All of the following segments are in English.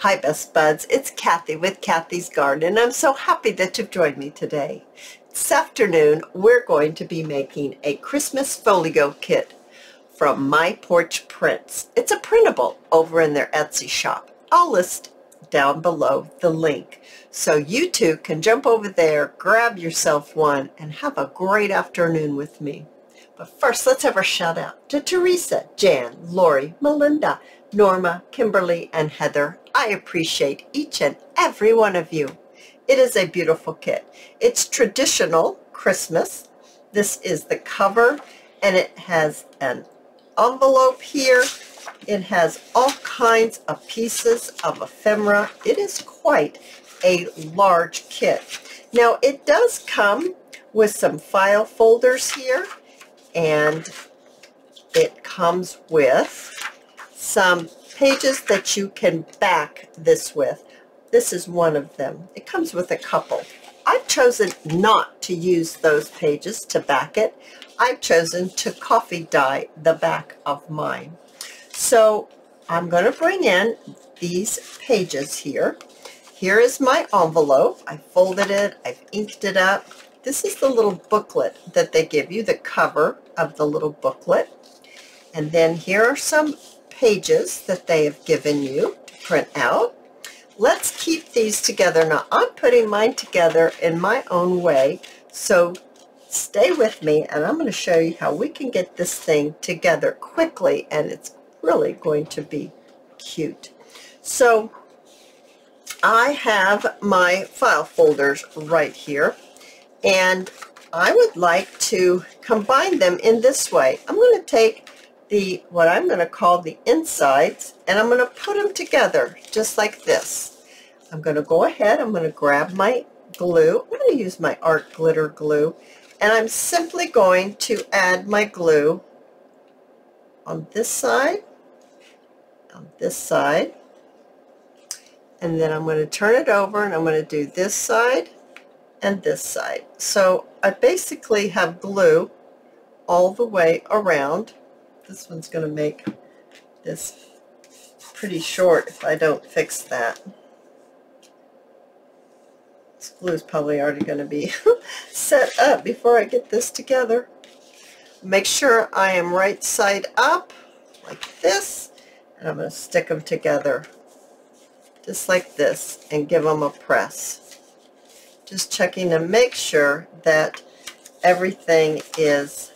Hi best buds, it's Cathy with Cathy's Garden, and I'm so happy that you've joined me today. This afternoon we're going to be making a Christmas Folio Kit from My Porch Prints. It's a printable over in their Etsy shop. I'll list down below the link so you too can jump over there, grab yourself one, and have a great afternoon with me. But first, let's have our shout out to Teresa, Jan, Lori, Melinda, Norma, Kimberly, and Heather. I appreciate each and every one of you. It is a beautiful kit. It's traditional Christmas. This is the cover, and it has an envelope here. It has all kinds of pieces of ephemera. It is quite a large kit. Now, it does come with some file folders here, and it comes with some pages that you can back this with. This is one of them. It comes with a couple. I've chosen not to use those pages to back it. I've chosen to coffee dye the back of mine. So I'm going to bring in these pages here. Here is my envelope. I folded it. I've inked it up. This is the little booklet that they give you, the cover of the little booklet. And then here are some pages that they have given you to print out. Let's keep these together. Now, I'm putting mine together in my own way, so stay with me, and I'm going to show you how we can get this thing together quickly, and it's really going to be cute. So I have my file folders right here, and I would like to combine them in this way. I'm going to take what I'm going to call the insides, and I'm going to put them together just like this. I'm going to go ahead, I'm going to grab my glue. I'm going to use my art glitter glue, and I'm simply going to add my glue on this side, and then I'm going to turn it over, and I'm going to do this side and this side. So I basically have glue all the way around. This one's going to make this pretty short if I don't fix that. This glue is probably already going to be set up before I get this together. Make sure I am right side up like this, and I'm going to stick them together just like this and give them a press. Just checking to make sure that everything is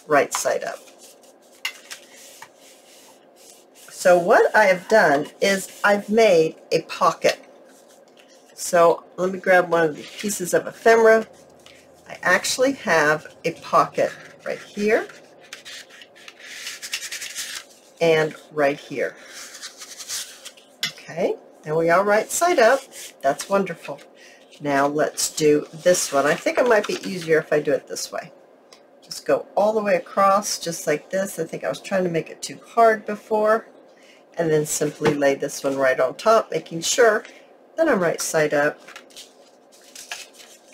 right side up. So what I have done is I've made a pocket. So let me grab one of the pieces of ephemera. I actually have a pocket right here and right here. Okay, and we are right side up. That's wonderful. Now let's do this one. I think it might be easier if I do it this way. Just go all the way across just like this. I think I was trying to make it too hard before. And then simply lay this one right on top, making sure that I'm right side up.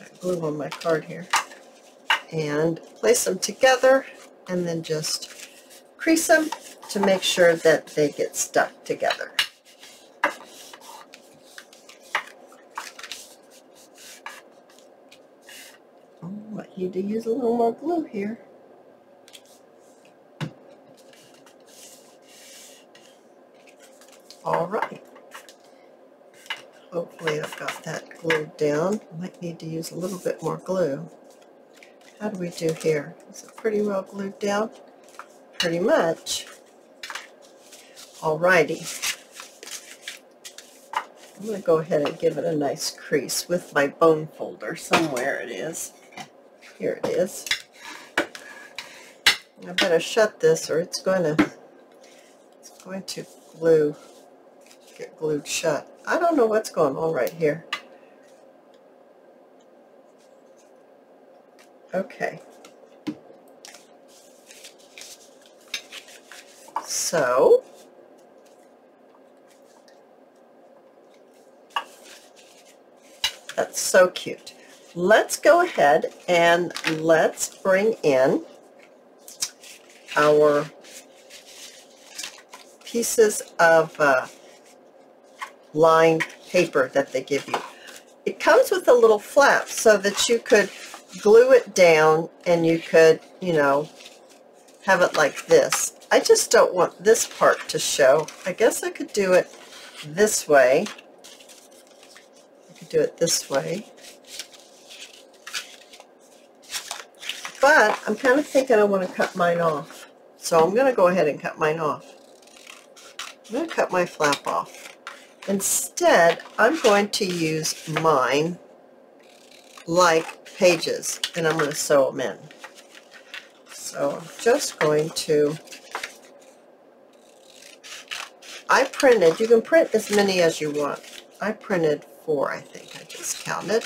Got glue on my card here. And place them together, and then just crease them to make sure that they get stuck together. I might need to use a little more glue here. All right. Hopefully I've got that glued down. Might need to use a little bit more glue. How do we do here? Is it pretty well glued down? Pretty much. Alrighty. I'm going to go ahead and give it a nice crease with my bone folder. Somewhere it is. Here it is. I better shut this or it's going to get glued shut. I don't know what's going on right here. Okay. So that's so cute. Let's go ahead and let's bring in our pieces of lined paper that they give you. It comes with a little flap so that you could glue it down and you could, you know, have it like this. I just don't want this part to show. I guess I could do it this way. I could do it this way. But I'm kind of thinking I want to cut mine off. So I'm going to go ahead and cut mine off. I'm going to cut my flap off. Instead, I'm going to use mine like pages, and I'm going to sew them in. So I'm just going to, I printed, you can print as many as you want. I printed 4, I think. I just counted.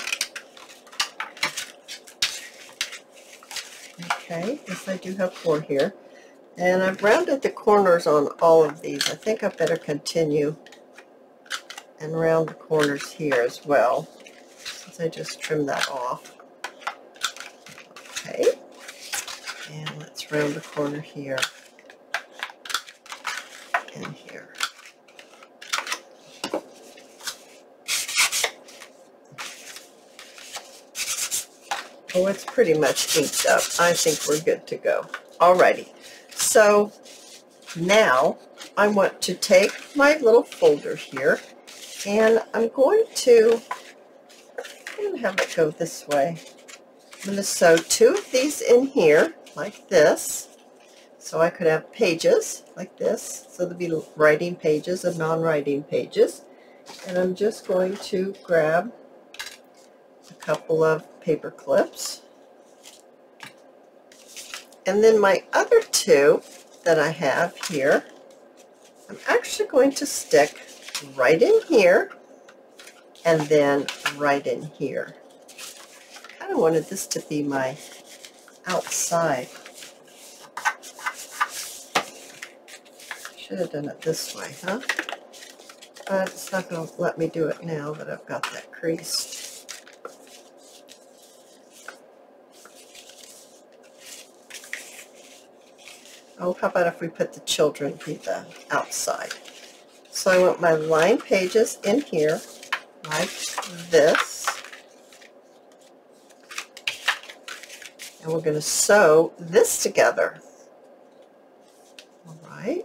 Okay, yes, I do have 4 here. And I've rounded the corners on all of these. I think I better continue and round the corners here as well, since I just trimmed that off. Okay, and let's round the corner here and here. Oh, it's pretty much inked up. I think we're good to go. Alrighty, so now I want to take my little folder here, and I'm going to have it go this way. I'm going to sew 2 of these in here like this, so I could have pages like this, so there'll be writing pages and non-writing pages. And I'm just going to grab a couple of paper clips, and then my other 2 that I have here, I'm actually going to stick right in here and then right in here. I kind of wanted this to be my outside. Should have done it this way, huh? But it's not going to let me do it now that I've got that creased. Oh, how about if we put the children be the outside? So I want my line pages in here like this. And we're going to sew this together. All right.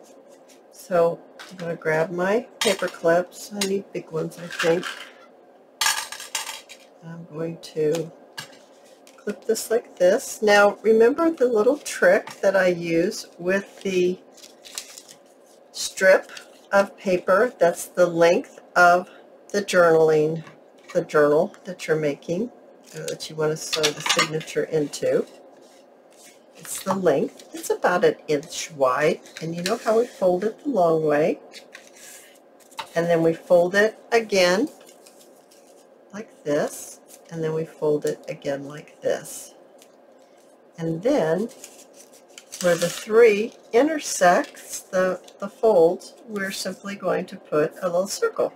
So I'm going to grab my paper clips. I need big ones, I think. I'm going to clip this like this. Now remember the little trick that I use with the strip of paper, that's the length of the journal that you're making, or that you want to sew the signature into. It's the length. It's about 1 inch wide, and you know how we fold it the long way, and then we fold it again like this, and then we fold it again like this. And then where the 3 intersects the folds, we're simply going to put a little circle.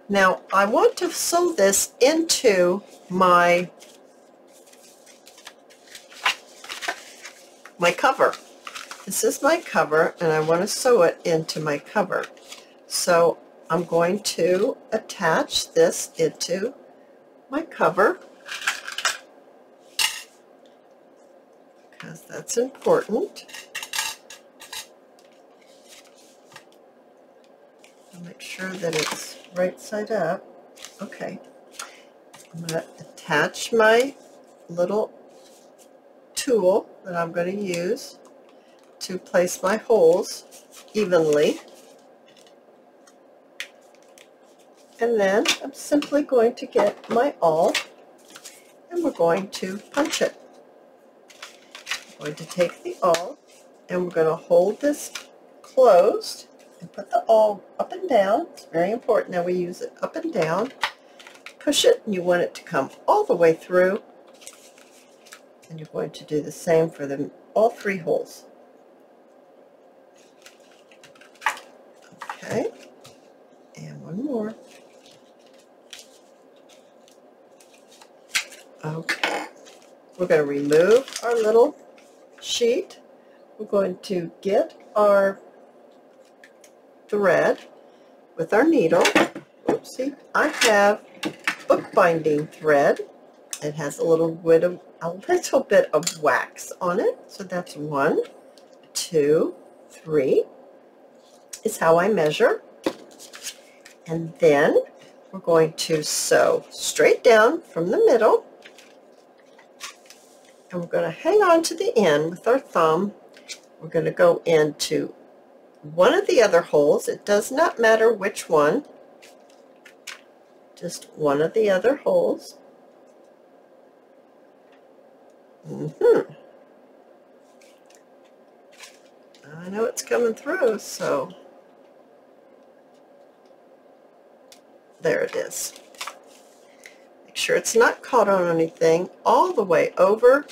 Now I want to sew this into my cover. This is my cover, and I want to sew it into my cover. So I'm going to attach this into my cover, because that's important. I'll make sure that it's right side up. Okay. I'm going to attach my little tool that I'm going to use to place my holes evenly. And then I'm simply going to get my awl, and we're going to punch it. I'm going to take the awl, and we're going to hold this closed and put the awl up and down. It's very important that we use it up and down. Push it, and you want it to come all the way through. And you're going to do the same for all 3 holes. Okay, and one more. Okay, we're going to remove our little sheet. We're going to get our thread, with our needle. Oopsie, I have bookbinding thread. It has a little bit of wax on it. So that's 1, 2, 3 is how I measure. And then we're going to sew straight down from the middle. And we're going to hang on to the end with our thumb. We're going to go into one of the other holes. It does not matter which one. Just one of the other holes. I know it's coming through, so there it is. Make sure it's not caught on anything. All the way over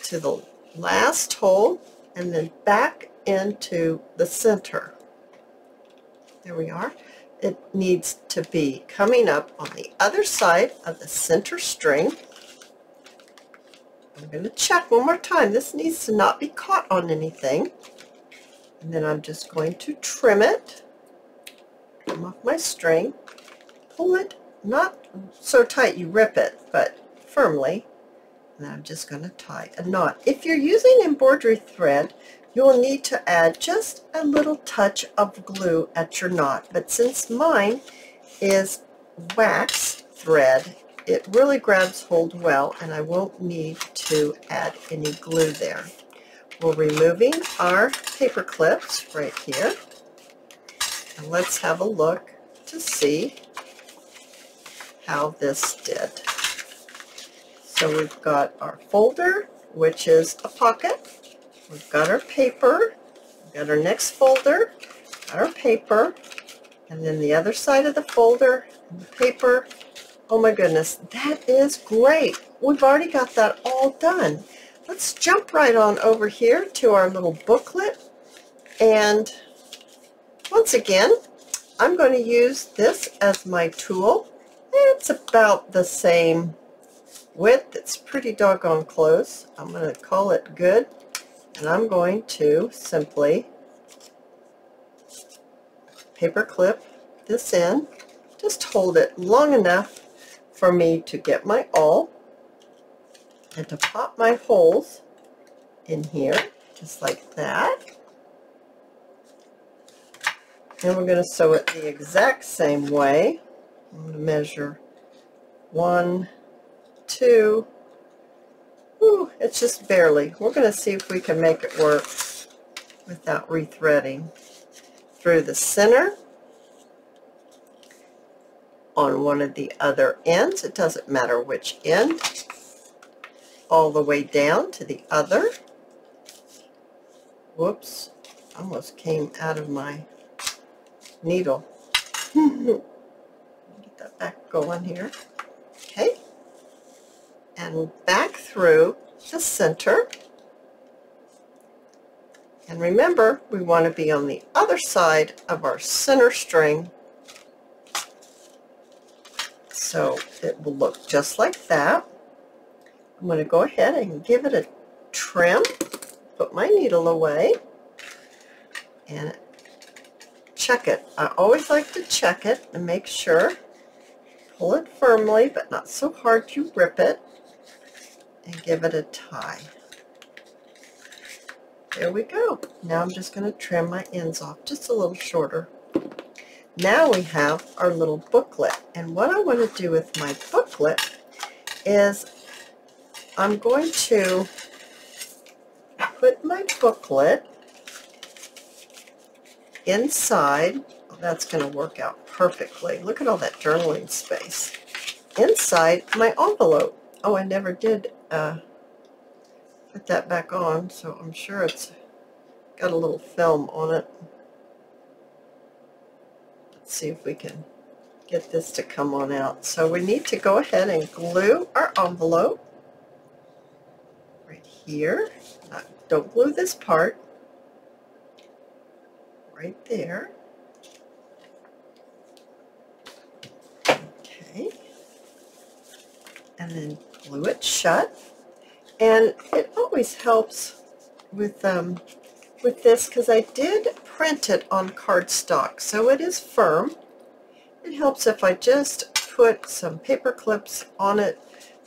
to the last hole and then back into the center. There we are. It needs to be coming up on the other side of the center string. I'm going to check one more time. This needs to not be caught on anything. And then I'm just going to trim it. Trim off my string. Pull it, not so tight you rip it, but firmly. And I'm just going to tie a knot. If you're using embroidery thread, you will need to add just a little touch of glue at your knot. But since mine is wax thread, it really grabs hold well, and I won't need to add any glue there. We're removing our paper clips right here. And let's have a look to see how this did. So we've got our folder, which is a pocket. We've got our paper, we've got our next folder, our paper, and then the other side of the folder and the paper. Oh my goodness, that is great. We've already got that all done. Let's jump right on over here to our little booklet. And once again, I'm going to use this as my tool. It's about the same width. It's pretty doggone close. I'm going to call it good. And I'm going to simply paper clip this in. Just hold it long enough for me to get my awl and to pop my holes in here, just like that. And we're going to sew it the exact same way. I'm going to measure 1, 2. Ooh, it's just barely. We're going to see if we can make it work without rethreading. Through the center, on one of the other ends, it doesn't matter which end, all the way down to the other. Whoops, almost came out of my needle. Get that back going here. Okay. And back through the center. And remember, we want to be on the other side of our center string, so it will look just like that. I'm going to go ahead and give it a trim, put my needle away, and check it. I always like to check it and make sure. Pull it firmly, but not so hard you rip it, and give it a tie. There we go. Now I'm just going to trim my ends off just a little shorter. Now we have our little booklet, and what I want to do with my booklet is I'm going to put my booklet inside. Oh, that's going to work out perfectly. Look at all that journaling space. Inside my envelope. Oh, I never did put that back on, so I'm sure it's got a little film on it. Let's see if we can get this to come on out. So we need to go ahead and glue our envelope right here. Don't glue this part. Right there. Okay. And then glue it shut. And it always helps with this because I did print it on cardstock, so it is firm. It helps if I just put some paper clips on it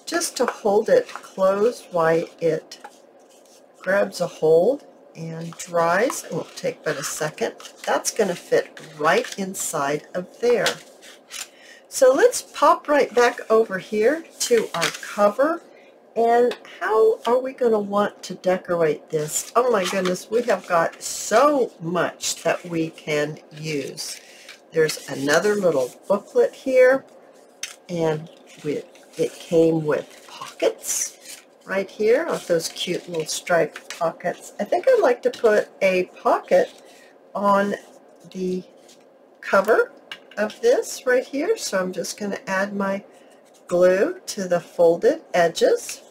just to hold it closed while it grabs a hold and dries. It won't take but a second. That's going to fit right inside of there. So let's pop right back over here to our cover. And how are we going to want to decorate this? Oh my goodness, we have got so much that we can use. There's another little booklet here, and it came with pockets right here, with those cute little striped pockets. I think I'd like to put a pocket on the cover of this right here, so I'm just going to add my glue to the folded edges,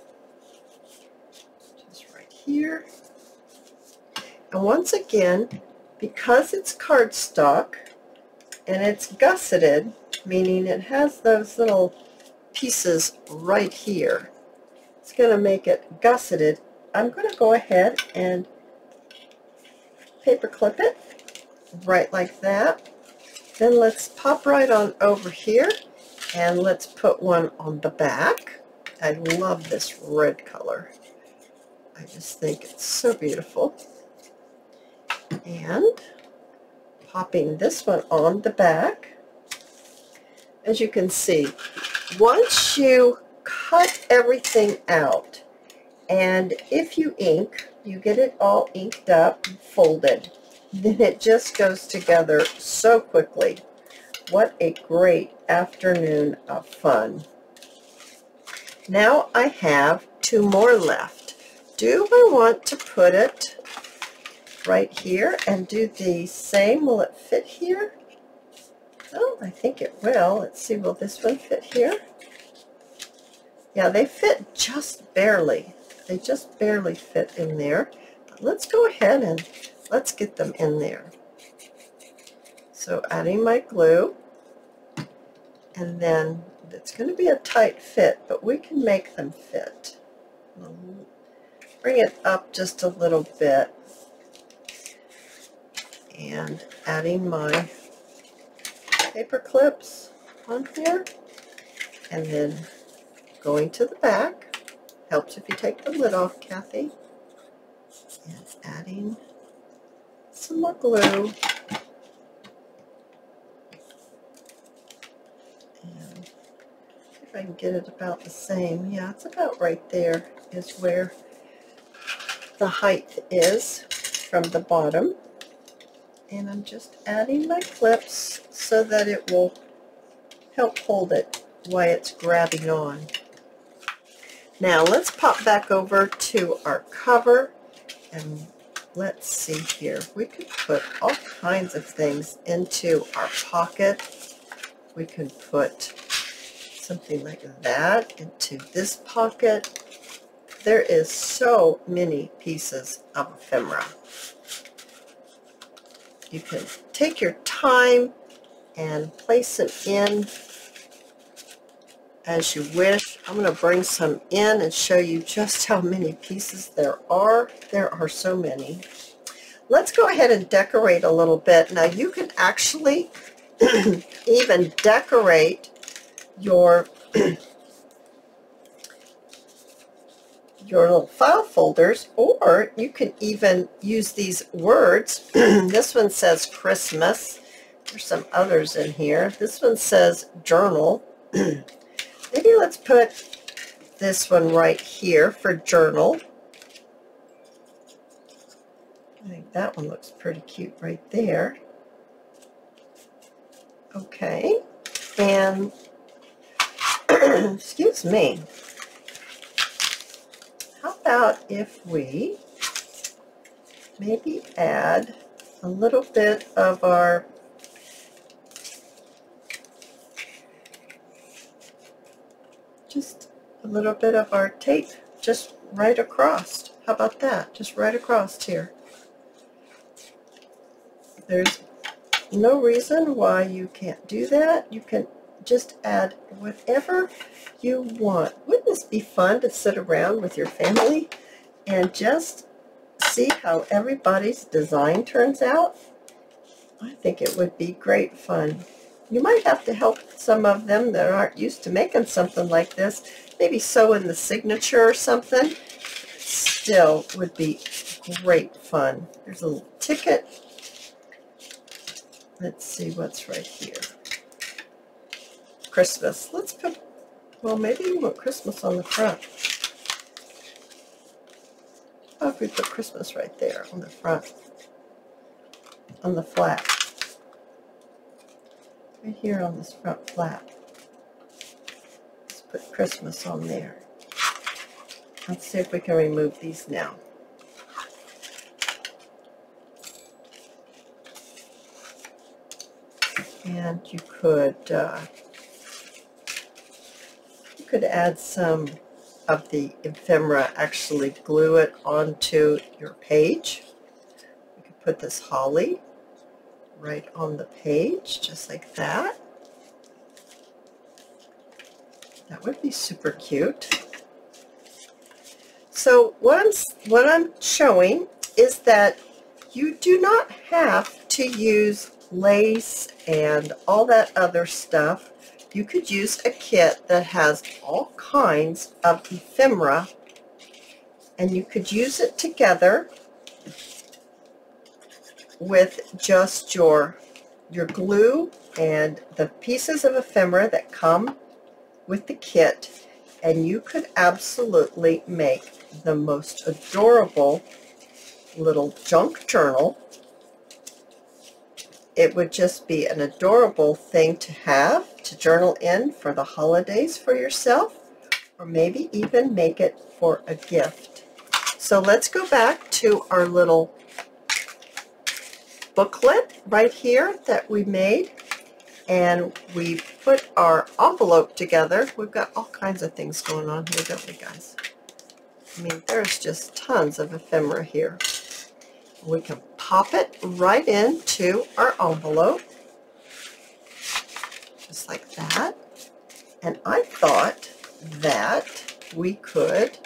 just right here. And once again, because it's cardstock and it's gusseted, meaning it has those little pieces right here, it's going to make it gusseted. I'm going to go ahead and paper clip it right like that. Then let's pop right on over here and let's put one on the back. I love this red color. I just think it's so beautiful. And popping this one on the back. As you can see, once you cut everything out, and if you ink, you get it all inked up and folded, then it just goes together so quickly. What a great afternoon of fun. Now I have 2 more left. Do I want to put it right here and do the same? Will it fit here? Oh, I think it will. Let's see, will this one fit here? Yeah, they fit just barely. They just barely fit in there. But let's go ahead and let's get them in there. So adding my glue, and then it's going to be a tight fit, but we can make them fit. I'll bring it up just a little bit, and adding my paper clips on here, and then going to the back. Helps if you take the lid off, Kathy. And adding some more glue. And if I can get it about the same. Yeah, it's about right there is where the height is from the bottom. And I'm just adding my clips so that it will help hold it while it's grabbing on. Now let's pop back over to our cover, and let's see here. We could put all kinds of things into our pocket. We can put something like that into this pocket. There is so many pieces of ephemera. You can take your time and place them in as you wish. I'm going to bring some in and show you just how many pieces there are. There are so many. Let's go ahead and decorate a little bit. Now you can actually even decorate your your little file folders, or you can even use these words. This one says Christmas. There's some others in here. This one says journal. Maybe let's put this one right here for journal. I think that one looks pretty cute right there. Okay, and excuse me, how about if we maybe add a little bit of our tape just right across. How about that? Just right across here. There's no reason why you can't do that. You can just add whatever you want. Wouldn't this be fun to sit around with your family and just see how everybody's design turns out? I think it would be great fun. You might have to help some of them that aren't used to making something like this. Maybe sew in the signature or something. Still would be great fun. There's a little ticket. Let's see what's right here. Christmas. Let's put, well, maybe you want Christmas on the front. How if we put Christmas right there on the front, on the flap. Right here on this front flap. Let's put Christmas on there. Let's see if we can remove these now. And you could add some of the ephemera, actually glue it onto your page. You could put this holly right on the page, just like that. That would be super cute. So what I'm showing is that you do not have to use lace and all that other stuff. You could use a kit that has all kinds of ephemera, and you could use it together with just your glue and the pieces of ephemera that come with the kit, and you could absolutely make the most adorable little junk journal. It would just be an adorable thing to have to journal in for the holidays for yourself, or maybe even make it for a gift. So let's go back to our little booklet right here that we made, and we put our envelope together. We've got all kinds of things going on here, don't we, guys? I mean, there's just tons of ephemera here. We can pop it right into our envelope, just like that. And I thought that we could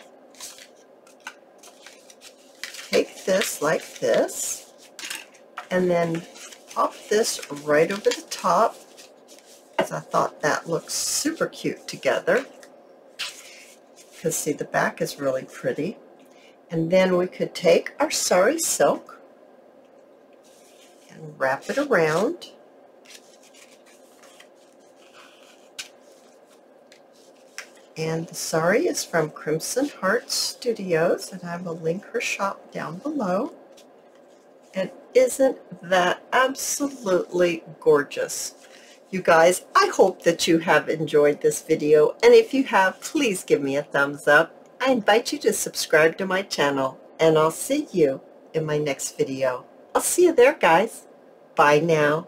take this like this, and then pop this right over the top, because I thought that looks super cute together. Because see, the back is really pretty. And then we could take our sari silk and wrap it around. And the sari is from Crimson Heart Studios, and I will link her shop down below. And isn't that absolutely gorgeous? You guys, I hope that you have enjoyed this video, and if you have, please give me a thumbs up. I invite you to subscribe to my channel, and I'll see you in my next video. I'll see you there, guys. Bye now.